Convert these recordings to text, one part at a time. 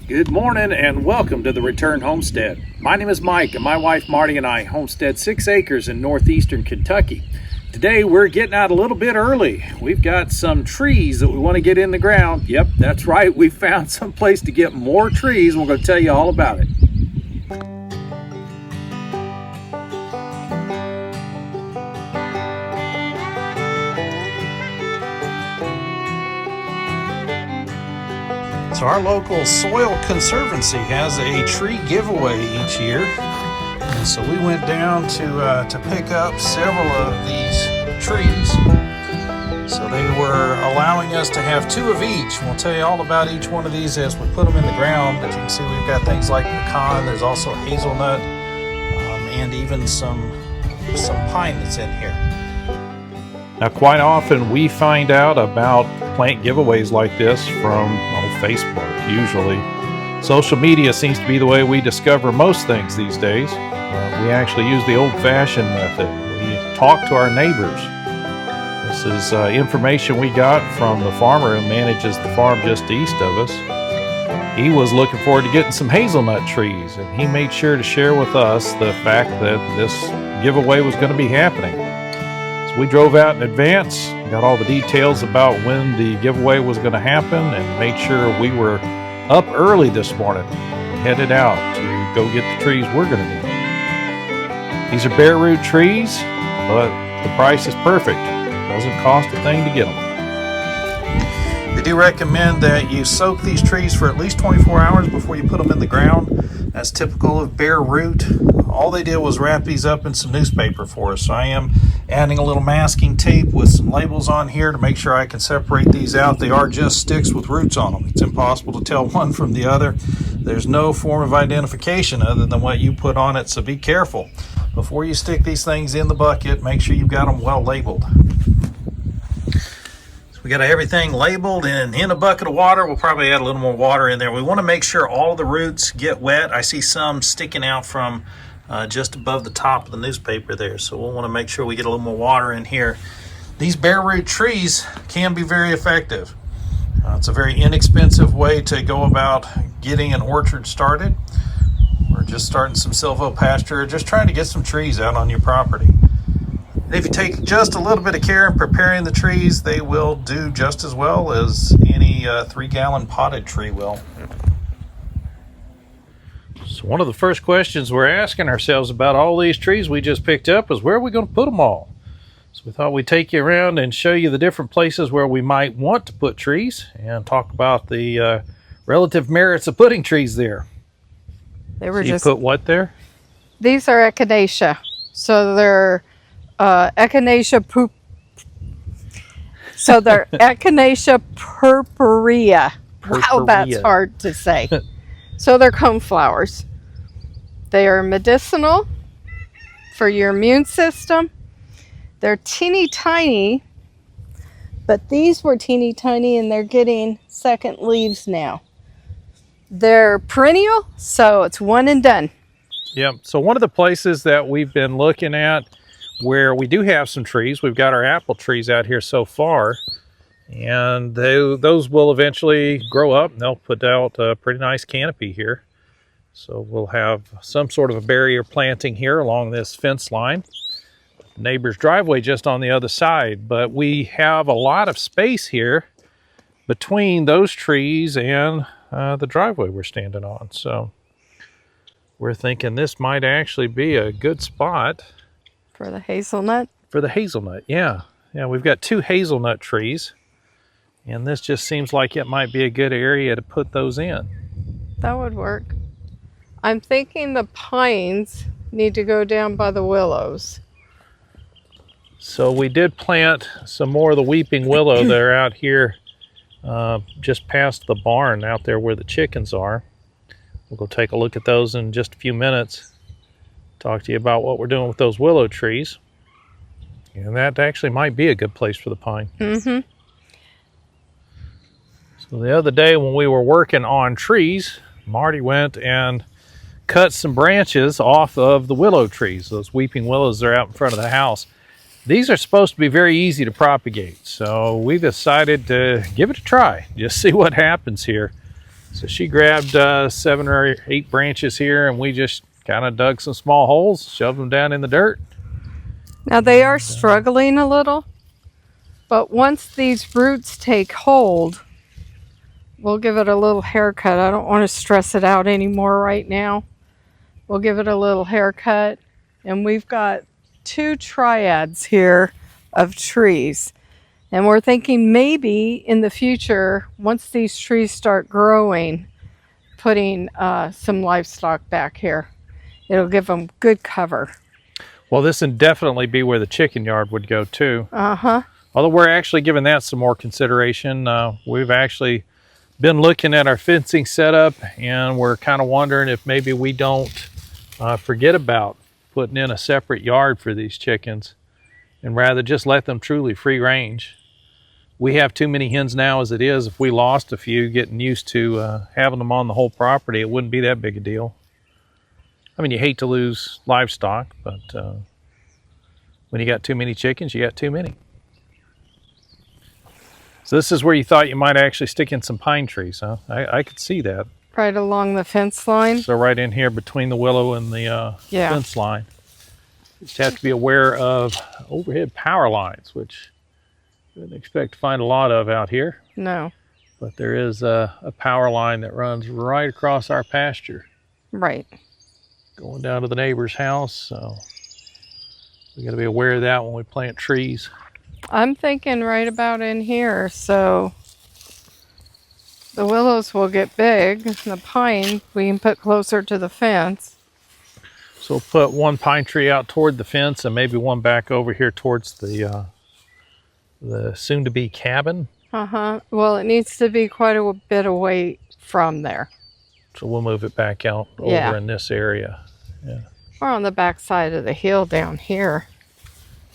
Good morning and welcome to the Return Homestead. My name is Mike and my wife Marty and I homestead 6 acres in northeastern Kentucky. Today we're getting out a little bit early. We've got some trees that we want to get in the ground. Yep, that's right. We found some place to get more trees. We're going to tell you all about it. So our local Soil Conservancy has a tree giveaway each year. And so we went down to pick up several of these trees. So they were allowing us to have 2 of each. We'll tell you all about each one of these as we put them in the ground. But you can see we've got things like pecan, there's also hazelnut, and even some pine that's in here. Now, quite often we find out about plant giveaways like this from Facebook, usually. Social media seems to be the way we discover most things these days. We actually use the old-fashioned method. We talk to our neighbors. This is information we got from the farmer who manages the farm just east of us. He was looking forward to getting some hazelnut trees, and he made sure to share with us the fact that this giveaway was going to be happening. We drove out in advance, got all the details about when the giveaway was going to happen, and made sure we were up early this morning, headed out to go get the trees we're going to need. These are bare root trees, but the price is perfect. Doesn't cost a thing to get them. They do recommend that you soak these trees for at least 24 hours before you put them in the ground. That's typical of bare root. All they did was wrap these up in some newspaper for us. So I am adding a little masking tape with some labels on here to make sure I can separate these out. They are just sticks with roots on them. It's impossible to tell one from the other. There's no form of identification other than what you put on it, so be careful. Before you stick these things in the bucket, make sure you've got them well labeled. We got everything labeled and in a bucket of water. We'll probably add a little more water in there. We want to make sure all of the roots get wet. I see some sticking out from just above the top of the newspaper there. So we'll want to make sure we get a little more water in here. These bare root trees can be very effective. It's a very inexpensive way to go about getting an orchard started. We're just starting some Silvopasture, just trying to get some trees out on your property. If you take just a little bit of care in preparing the trees, they will do just as well as any 3-gallon potted tree will. So one of the first questions we're asking ourselves about all these trees we just picked up is where are we going to put them all? So we thought we'd take you around and show you the different places where we might want to put trees and talk about the relative merits of putting trees there. They were so you put what there? These are echinacea. So they're Echinacea purpurea. Wow, that's hard to say. So they're coneflowers. They are medicinal for your immune system. They're teeny tiny, but these were teeny tiny and they're getting second leaves now. They're perennial, so it's one and done. Yep. So one of the places that we've been looking at where we do have some trees, we've got our apple trees out here so far, and those will eventually grow up and they'll put out a pretty nice canopy here. So we'll have some sort of a barrier planting here along this fence line. The neighbor's driveway just on the other side, but we have a lot of space here between those trees and the driveway we're standing on. So we're thinking this might actually be a good spot for the hazelnut? For the hazelnut, yeah. Yeah, we've got 2 hazelnut trees, and this just seems like it might be a good area to put those in. That would work. I'm thinking the pines need to go down by the willows. So we did plant some more of the weeping willow that are out here just past the barn out there where the chickens are. We'll go take a look at those in just a few minutes. Talk to you about what we're doing with those willow trees. And that actually might be a good place for the pine. Mm-hmm. So the other day when we were working on trees, Marty went and cut some branches off of the willow trees. Those weeping willows that are out in front of the house. These are supposed to be very easy to propagate. So we decided to give it a try. Just see what happens here. So she grabbed 7 or 8 branches here, and we just kind of dug some small holes, shoved them down in the dirt. Now they are struggling a little, but once these roots take hold, we'll give it a little haircut. I don't want to stress it out anymore right now. We'll give it a little haircut, and we've got 2 triads here of trees. And we're thinking maybe in the future, once these trees start growing, putting some livestock back here. It'll give them good cover. Well, this would definitely be where the chicken yard would go too. Uh-huh. Although we're actually giving that some more consideration. We've actually been looking at our fencing setup, and we're kind of wondering if maybe we don't forget about putting in a separate yard for these chickens and rather just let them truly free range. We have too many hens now as it is. If we lost a few, getting used to having them on the whole property, it wouldn't be that big a deal. I mean, you hate to lose livestock, but when you got too many chickens, you got too many. So this is where you thought you might actually stick in some pine trees, huh? I could see that. Right along the fence line? So right in here between the willow and the fence line. You just have to be aware of overhead power lines, which you wouldn't expect to find a lot of out here. No. But there is a power line that runs right across our pasture. Right. Going down to the neighbor's house, so we got to be aware of that when we plant trees. I'm thinking right about in here, so the willows will get big, and the pine we can put closer to the fence. So we'll put one pine tree out toward the fence and maybe one back over here towards the soon-to-be cabin. Uh-huh. Well, it needs to be quite a bit away from there. So we'll move it back out over in this area. Yeah. Or on the back side of the hill down here.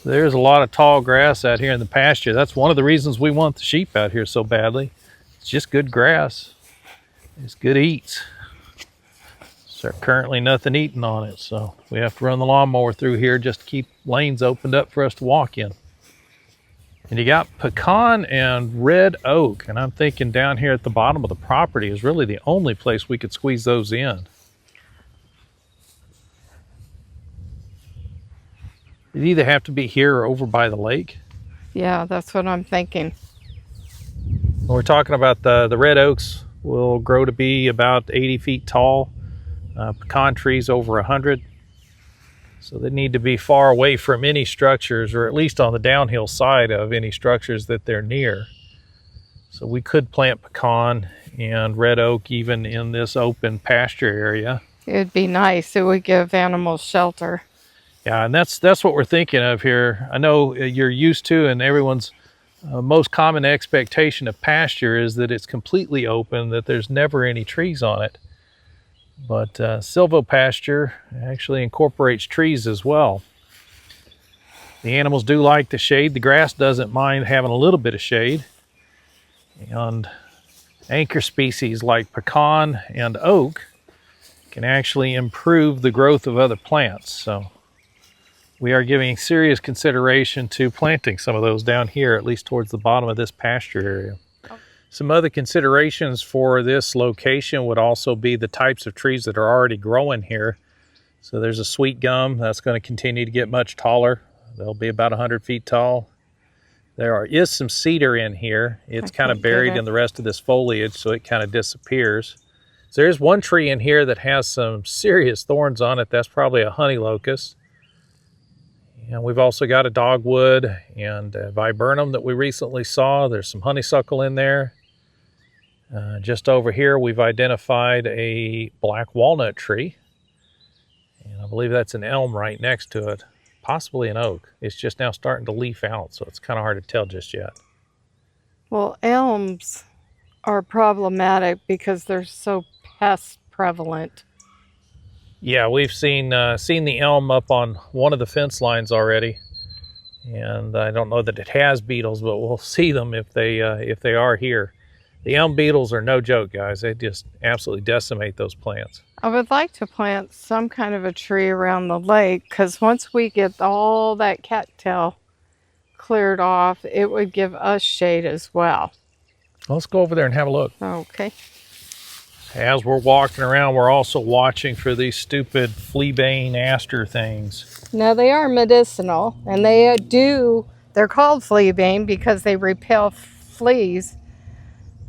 There's a lot of tall grass out here in the pasture. That's one of the reasons we want the sheep out here so badly. It's just good grass. It's good eats. There's currently nothing eating on it, so we have to run the lawnmower through here just to keep lanes opened up for us to walk in. And you got pecan and red oak, and I'm thinking down here at the bottom of the property is really the only place we could squeeze those in. It'd either have to be here or over by the lake. Yeah, that's what I'm thinking. When we're talking about the red oaks will grow to be about 80 feet tall. Pecan trees over 100. So they need to be far away from any structures, or at least on the downhill side of any structures that they're near. So we could plant pecan and red oak even in this open pasture area. It would be nice. It would give animals shelter. Yeah, and that's what we're thinking of here. I know you're used to, and everyone's most common expectation of pasture is that it's completely open, that there's never any trees on it. But Silvopasture actually incorporates trees as well. The animals do like the shade. The grass doesn't mind having a little bit of shade. And anchor species like pecan and oak can actually improve the growth of other plants. So we are giving serious consideration to planting some of those down here, at least towards the bottom of this pasture area. Some other considerations for this location would also be the types of trees that are already growing here. So there's a sweet gum that's going to continue to get much taller. They'll be about 100 feet tall. There is some cedar in here. It's kind of buried in the rest of this foliage, so it kind of disappears. So there's one tree in here that has some serious thorns on it. That's probably a Honeylocust. And we've also got a dogwood and a viburnum that we recently saw. There's some honeysuckle in there. Just over here, we've identified a black walnut tree. And I believe that's an elm right next to it, possibly an oak. It's just now starting to leaf out, so it's kind of hard to tell just yet. Well, elms are problematic because they're so pest prevalent. Yeah, we've seen the elm up on one of the fence lines already. And I don't know that it has beetles, but we'll see them if they are here. The elm beetles are no joke, guys. They just absolutely decimate those plants. I would like to plant some kind of a tree around the lake, because once we get all that cattail cleared off, it would give us shade as well. Let's go over there and have a look. Okay. As we're walking around, we're also watching for these stupid flea-bane aster things. Now they are medicinal, and they're called flea bane because they repel fleas.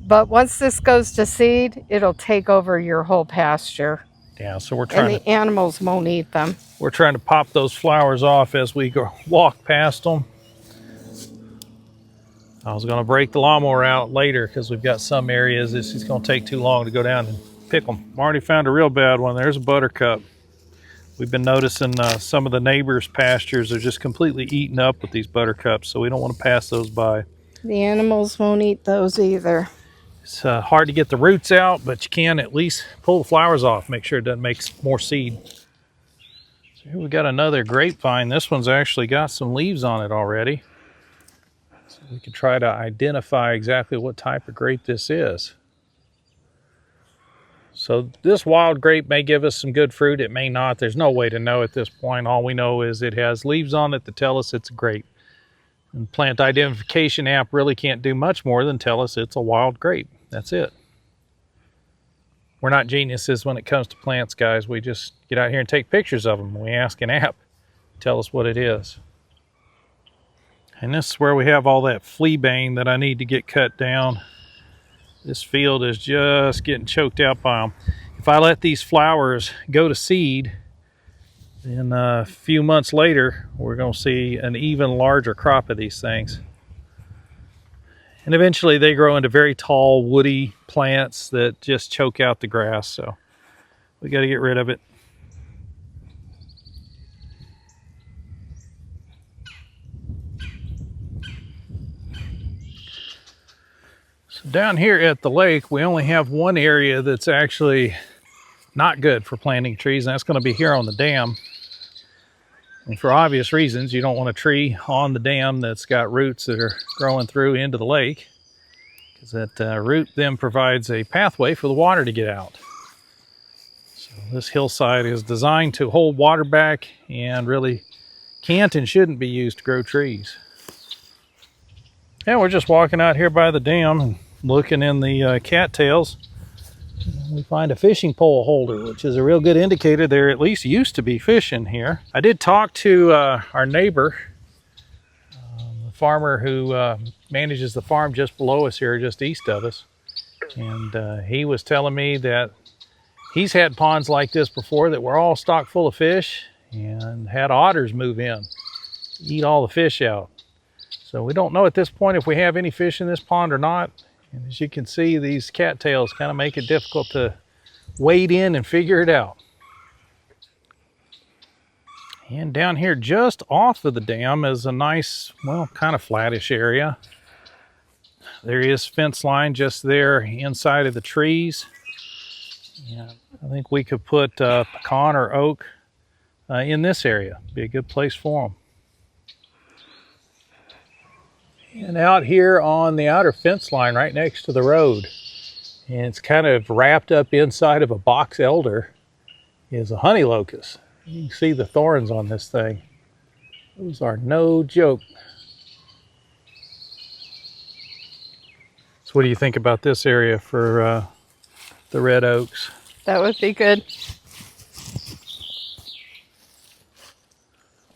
But once this goes to seed, it'll take over your whole pasture. Yeah, so we're And the animals won't eat them. We're trying to pop those flowers off as we walk past them. I was going to break the lawnmower out later because we've got some areas it's going to take too long to go down and pick them. I've already found a real bad one. There's a buttercup. We've been noticing some of the neighbors' pastures are just completely eaten up with these buttercups, so we don't want to pass those by. The animals won't eat those either. It's hard to get the roots out, but you can at least pull the flowers off, make sure it doesn't make more seed. So here we got another grapevine. This one's actually got some leaves on it already. So we can try to identify exactly what type of grape this is. So this wild grape may give us some good fruit. It may not. There's no way to know at this point. All we know is it has leaves on it that tell us it's a grape. And plant identification app really can't do much more than tell us it's a wild grape. That's it. We're not geniuses when it comes to plants, guys. We just get out here and take pictures of them. We ask an app to tell us what it is. And this is where we have all that flea bane that I need to get cut down. This field is just getting choked out by them. If I let these flowers go to seed, then a few months later, we're going to see an even larger crop of these things. And eventually they grow into very tall, woody plants that just choke out the grass. So we got to get rid of it. So down here at the lake, we only have one area that's actually not good for planting trees, and that's going to be here on the dam. And for obvious reasons, you don't want a tree on the dam that's got roots that are growing through into the lake, because that root then provides a pathway for the water to get out. So this hillside is designed to hold water back and really can't and shouldn't be used to grow trees. Yeah, we're just walking out here by the dam and looking in the cattails. We find a fishing pole holder, which is a real good indicator there at least used to be fish in here. I did talk to our neighbor, the farmer who manages the farm just below us here, just east of us. And he was telling me that he's had ponds like this before that were all stocked full of fish and had otters move in, eat all the fish out. So we don't know at this point if we have any fish in this pond or not. And as you can see, these cattails kind of make it difficult to wade in and figure it out. And down here just off of the dam is a nice, well, kind of flattish area. There is fence line just there inside of the trees. Yeah, I think we could put pecan or oak in this area. Be a good place for them. And out here on the outer fence line right next to the road, and it's kind of wrapped up inside of a box elder, is a Honeylocust. You can see the thorns on this thing. Those are no joke. So what do you think about this area for the red oaks? That would be good.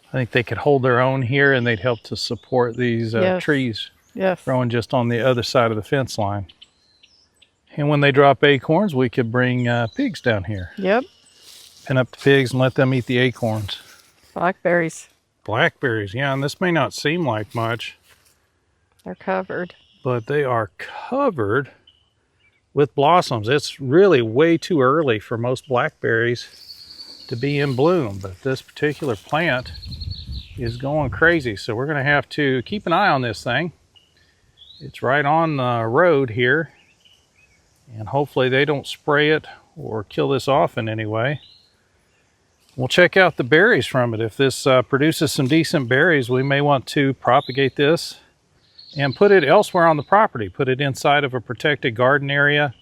I think they could hold their own here, and they'd help to support these trees growing just on the other side of the fence line. And when they drop acorns, we could bring pigs down here. Yep. Pin up the pigs and let them eat the acorns. Blackberries. Blackberries, yeah, and this may not seem like much. They're covered. But they are covered with blossoms. It's really way too early for most blackberries to be in bloom, but this particular plant is going crazy, so we're going to have to keep an eye on this thing. It's right on the road here, and hopefully they don't spray it or kill this off in any way. We'll check out the berries from it. If this produces some decent berries, we may want to propagate this and put it elsewhere on the property. Put it inside of a protected garden area,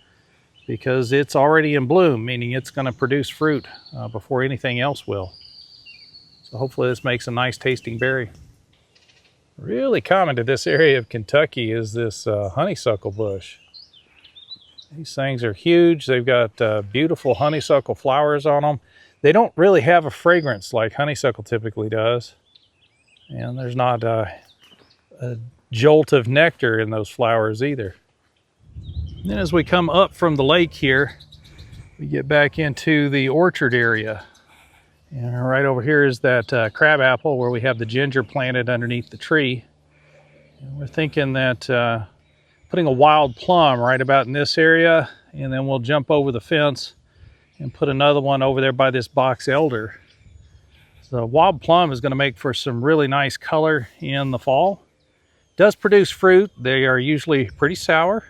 because it's already in bloom, meaning it's going to produce fruit before anything else will. So hopefully this makes a nice tasting berry. Really common to this area of Kentucky is this honeysuckle bush. These things are huge. They've got beautiful honeysuckle flowers on them. They don't really have a fragrance like honeysuckle typically does. And there's not a jolt of nectar in those flowers either. And then as we come up from the lake here, we get back into the orchard area. And right over here is that crabapple where we have the ginger planted underneath the tree. And we're thinking that putting a wild plum right about in this area, and then we'll jump over the fence and put another one over there by this box elder. So wild plum is going to make for some really nice color in the fall. It does produce fruit. They are usually pretty sour,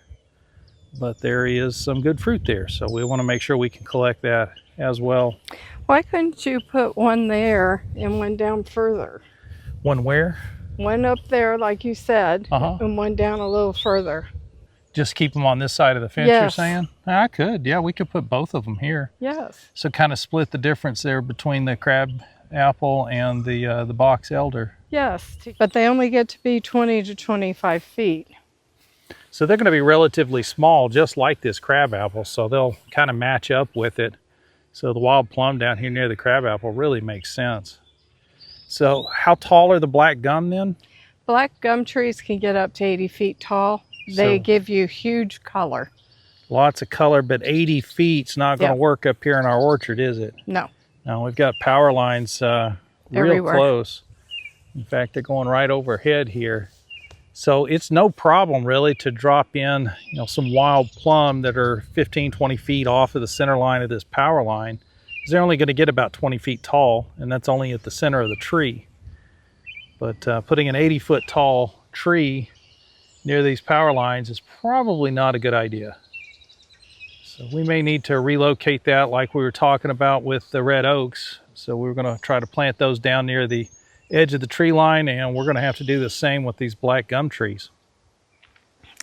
but there is some good fruit there. So we want to make sure we can collect that as well. Why couldn't you put one there and one down further? One where? One up there, like you said, and one down a little further. Just keep them on this side of the fence, yes. You're saying? I could, yeah, we could put both of them here. Yes. So kind of split the difference there between the crab apple and the box elder. Yes, but they only get to be 20 to 25 feet. So they're going to be relatively small, just like this crab apple, so they'll kind of match up with it. So the wild plum down here near the crab apple really makes sense. So how tall are the black gum then? Black gum trees can get up to 80 feet tall. They give you huge color. Lots of color, but 80 feet's not going to work up here in our orchard, is it? No. No, we've got power lines real close. In fact, they're going right overhead here. So it's no problem really to drop in, some wild plum that are 15, 20 feet off of the center line of this power line. They're only going to get about 20 feet tall, and that's only at the center of the tree. But putting an 80-foot tall tree near these power lines is probably not a good idea. So we may need to relocate that like we were talking about with the red oaks. So we're going to try to plant those down near the edge of the tree line, and we're going to have to do the same with these black gum trees.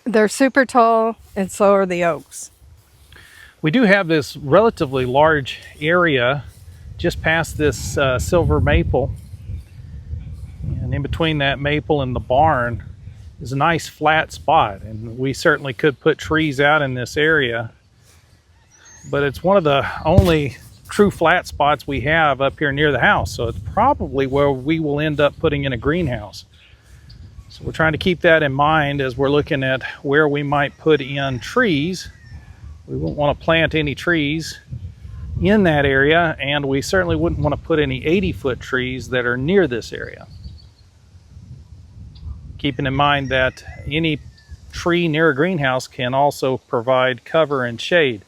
They're super tall, and so are the oaks. We do have this relatively large area just past this silver maple. And in between that maple and the barn is a nice flat spot. And we certainly could put trees out in this area. But it's one of the only true flat spots we have up here near the house. So it's probably where we will end up putting in a greenhouse. So we're trying to keep that in mind as we're looking at where we might put in trees. We wouldn't want to plant any trees in that area, and we certainly wouldn't want to put any 80-foot trees that are near this area. Keeping in mind that any tree near a greenhouse can also provide cover and shade,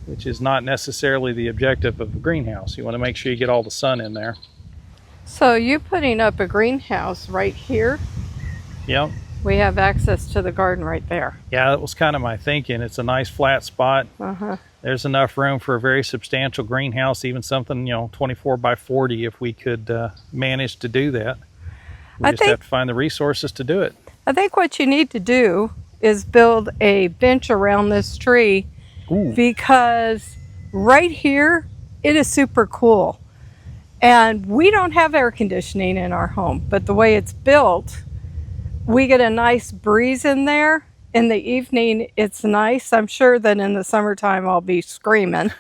which is not necessarily the objective of a greenhouse. You want to make sure you get all the sun in there. So you putting up a greenhouse right here? Yep. We have access to the garden right there. Yeah, that was kind of my thinking. It's a nice flat spot. There's enough room for a very substantial greenhouse, even something, 24 by 40 if we could manage to do that. We just have to find the resources to do it. I think what you need to do is build a bench around this tree. Ooh. Because right here, it is super cool. And we don't have air conditioning in our home, but the way it's built, we get a nice breeze in there. In the evening, it's nice. I'm sure that in the summertime, I'll be screaming.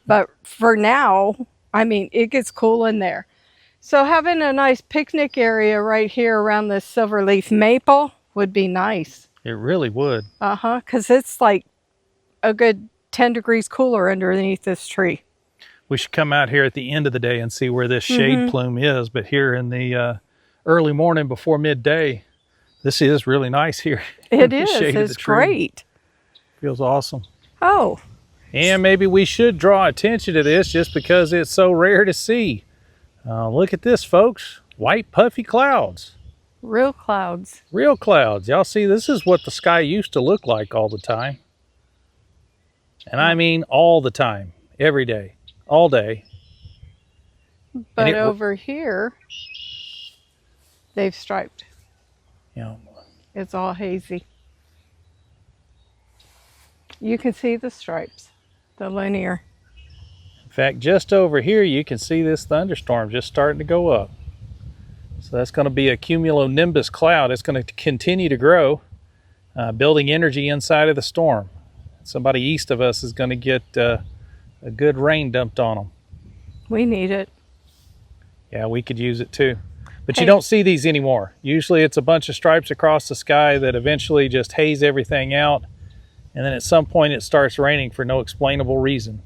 But for now, it gets cool in there. So having a nice picnic area right here around this silverleaf maple would be nice. It really would. Because it's like a good 10 degrees cooler underneath this tree. We should come out here at the end of the day and see where this shade plume is. But here in the early morning before midday, this is really nice here. It is. It's great. Feels awesome. Oh. And maybe we should draw attention to this just because it's so rare to see. Look at this, folks. White puffy clouds. Real clouds. Real clouds. Y'all see, this is what the sky used to look like all the time. And I mean all the time. Every day. All day. But over here, they've striped. Yeah. It's all hazy. You can see the stripes, the linear. In fact, just over here, you can see this thunderstorm just starting to go up. So that's going to be a cumulonimbus cloud. It's going to continue to grow, building energy inside of the storm. somebody east of us is going to get a good rain dumped on them. We need it. Yeah, we could use it too. But Hey. you don't see these anymore. Usually it's a bunch of stripes across the sky that eventually just haze everything out. And then at some point it starts raining for no explainable reason.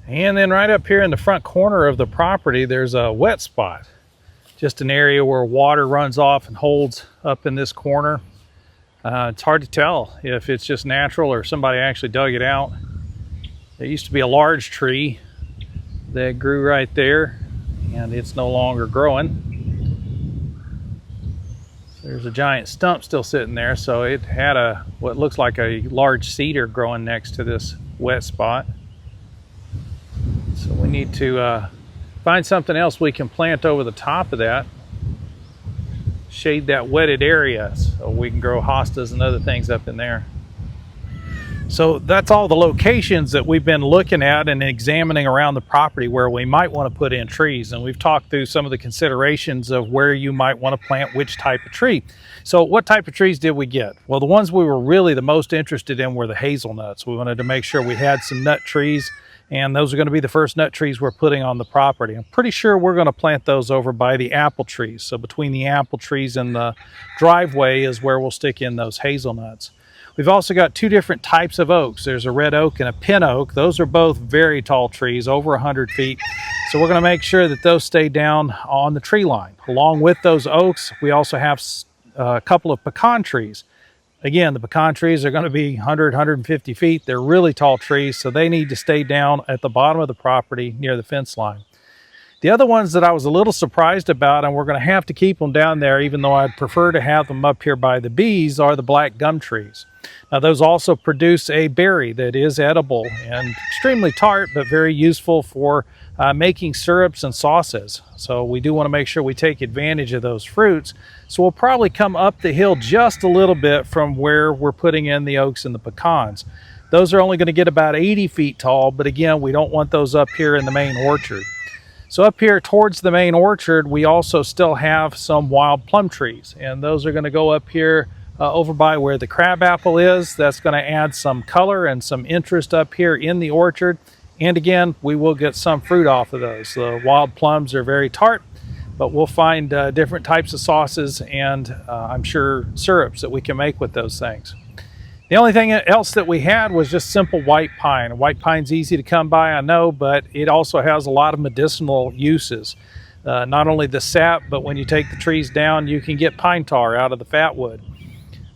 And then right up here in the front corner of the property, there's a wet spot. Just an area where water runs off and holds up in this corner. It's hard to tell if it's just natural or somebody actually dug it out. There used to be a large tree that grew right there, and it's no longer growing. There's a giant stump still sitting there, so it had what looks like a large cedar growing next to this wet spot. So we need to find something else we can plant over the top of that, shade that wetted area so we can grow hostas and other things up in there. So that's all the locations that we've been looking at and examining around the property where we might want to put in trees. And we've talked through some of the considerations of where you might want to plant which type of tree. So what type of trees did we get? Well, the ones we were really the most interested in were the hazelnuts. We wanted to make sure we had some nut trees, and those are going to be the first nut trees we're putting on the property. I'm pretty sure we're going to plant those over by the apple trees. So between the apple trees and the driveway is where we'll stick in those hazelnuts. We've also got two different types of oaks. There's a red oak and a pin oak. Those are both very tall trees, over 100 feet. So we're going to make sure that those stay down on the tree line. Along with those oaks, we also have a couple of pecan trees. Again, the pecan trees are going to be 100, 150 feet. They're really tall trees, so they need to stay down at the bottom of the property near the fence line. The other ones that I was a little surprised about, and we're going to have to keep them down there even though I'd prefer to have them up here by the bees, are the black gum trees. Now those also produce a berry that is edible and extremely tart, but very useful for making syrups and sauces. So we do want to make sure we take advantage of those fruits. So we'll probably come up the hill just a little bit from where we're putting in the oaks and the pecans. Those are only going to get about 80 feet tall, but again, we don't want those up here in the main orchard. So up here towards the main orchard, we also still have some wild plum trees, and those are going to go up here over by where the crabapple is. That's going to add some color and some interest up here in the orchard. And again, we will get some fruit off of those. The wild plums are very tart, but we'll find different types of sauces and I'm sure syrups that we can make with those things. The only thing else that we had was just simple white pine. White pine's easy to come by, I know, but it also has a lot of medicinal uses. Not only the sap, but when you take the trees down, you can get pine tar out of the fat wood.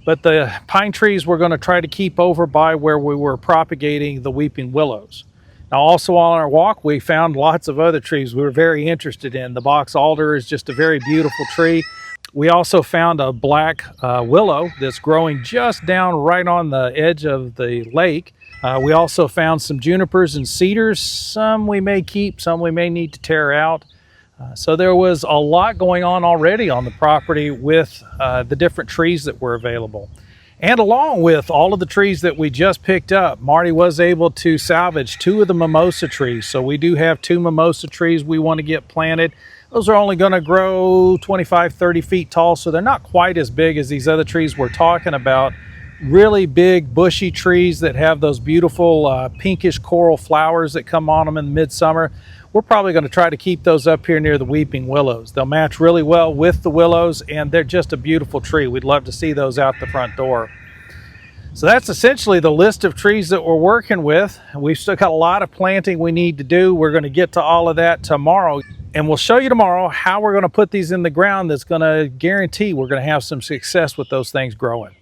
But the pine trees we're going to try to keep over by where we were propagating the weeping willows. Now also on our walk, we found lots of other trees we were very interested in. The box alder is just a very beautiful tree. We also found a black willow that's growing just down right on the edge of the lake. We also found some junipers and cedars. Some we may keep, some we may need to tear out. So there was a lot going on already on the property with the different trees that were available. And along with all of the trees that we just picked up, Marty was able to salvage 2 of the mimosa trees. So we do have 2 mimosa trees we want to get planted. Those are only going to grow 25, 30 feet tall, so they're not quite as big as these other trees we're talking about. Really big, bushy trees that have those beautiful pinkish coral flowers that come on them in midsummer. We're probably going to try to keep those up here near the weeping willows. They'll match really well with the willows, and they're just a beautiful tree. We'd love to see those out the front door. So that's essentially the list of trees that we're working with. We've still got a lot of planting we need to do. We're going to get to all of that tomorrow. And we'll show you tomorrow how we're going to put these in the ground that's going to guarantee we're going to have some success with those things growing.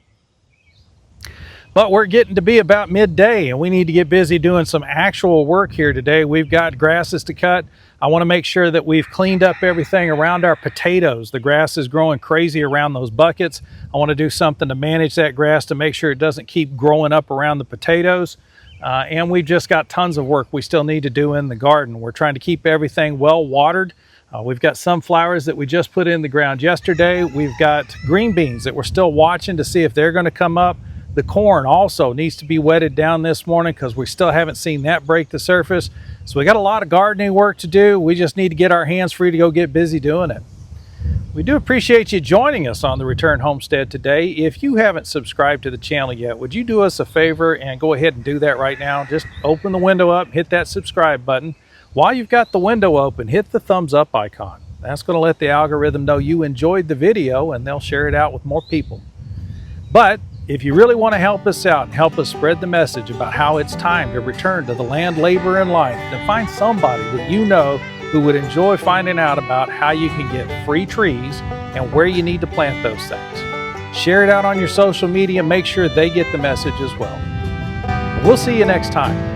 But we're getting to be about midday and we need to get busy doing some actual work here today. We've got grasses to cut. I want to make sure that we've cleaned up everything around our potatoes. The grass is growing crazy around those buckets. I want to do something to manage that grass to make sure it doesn't keep growing up around the potatoes. And we've just got tons of work we still need to do in the garden. We're trying to keep everything well watered. We've got sunflowers that we just put in the ground yesterday. We've got green beans that we're still watching to see if they're going to come up. The corn also needs to be wetted down this morning because we still haven't seen that break the surface. So we got a lot of gardening work to do. We just need to get our hands free to go get busy doing it. We do appreciate you joining us on the Return Homestead today. If you haven't subscribed to the channel yet, would you do us a favor and go ahead and do that right now? Just open the window up, hit that subscribe button. While you've got the window open, hit the thumbs up icon. That's going to let the algorithm know you enjoyed the video and they'll share it out with more people. But if you really want to help us out and help us spread the message about how it's time to return to the land, labor, and life, then find somebody that you know who would enjoy finding out about how you can get free trees and where you need to plant those things. Share it out on your social media, make sure they get the message as well. We'll see you next time.